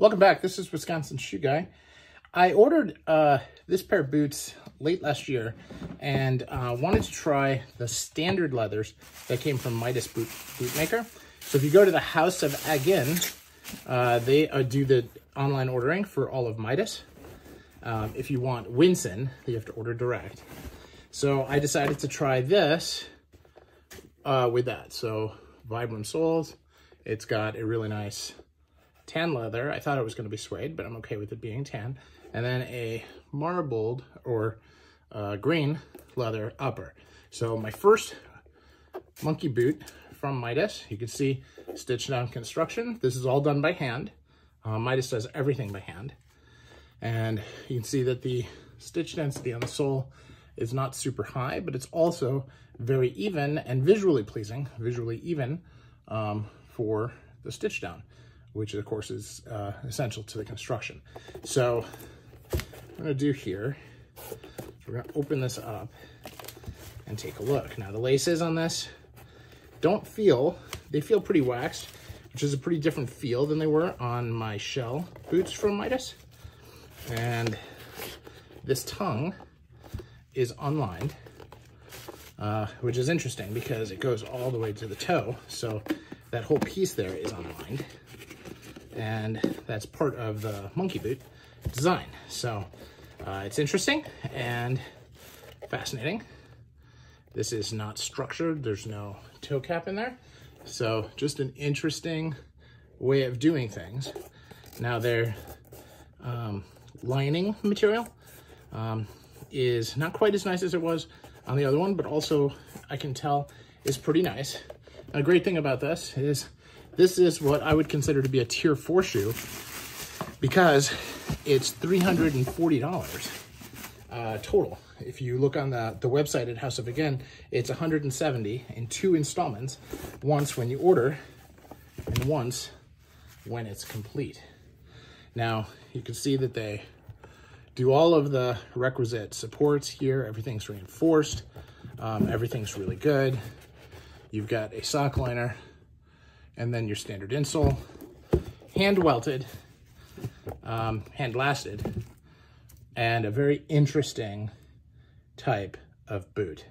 Welcome back. This is Wisconsin Shoe Guy. I ordered this pair of boots late last year and wanted to try the standard leathers that came from Midas Bootmaker. So if you go to the House of Again, they do the online ordering for all of Midas. If you want Winson, you have to order direct. So I decided to try this with that. So Vibram soles. It's got a really nice tan leather. I thought it was going to be suede, but I'm okay with it being tan. And then a marbled or green leather upper. So my first Monkeyboot from Midas. You can see stitched down construction. This is all done by hand. Midas does everything by hand. And you can see that the stitch density on the sole is not super high, but it's also very even and visually pleasing, visually even for the stitch down, which of course is essential to the construction. So what I'm gonna do here, we're gonna open this up and take a look. Now the laces on this they feel pretty waxed, which is a pretty different feel than they were on my shell boots from Midas. And this tongue is unlined, which is interesting because it goes all the way to the toe. So that whole piece there is unlined. And that's part of the Monkeyboot design. So it's interesting and fascinating. This is not structured. There's no toe cap in there. So just an interesting way of doing things. Now their lining material is not quite as nice as it was on the other one, but also I can tell is pretty nice. And a great thing about this is what I would consider to be a tier 4 shoe because it's $340 total. If you look on the website at House of Again, it's $170 in 2 installments, once when you order and once when it's complete. Now, you can see that they do all of the requisite supports here. Everything's reinforced. Everything's really good. You've got a sock liner and then your standard insole, hand welted, hand lasted, and a very interesting type of boot.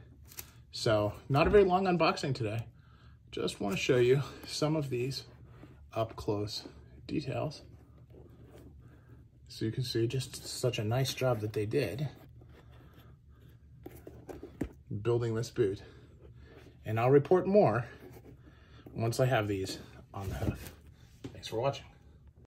So not a very long unboxing today. Just want to show you some of these up close details. So you can see just such a nice job that they did building this boot. And I'll report more once I have these on the hoof. Thanks for watching.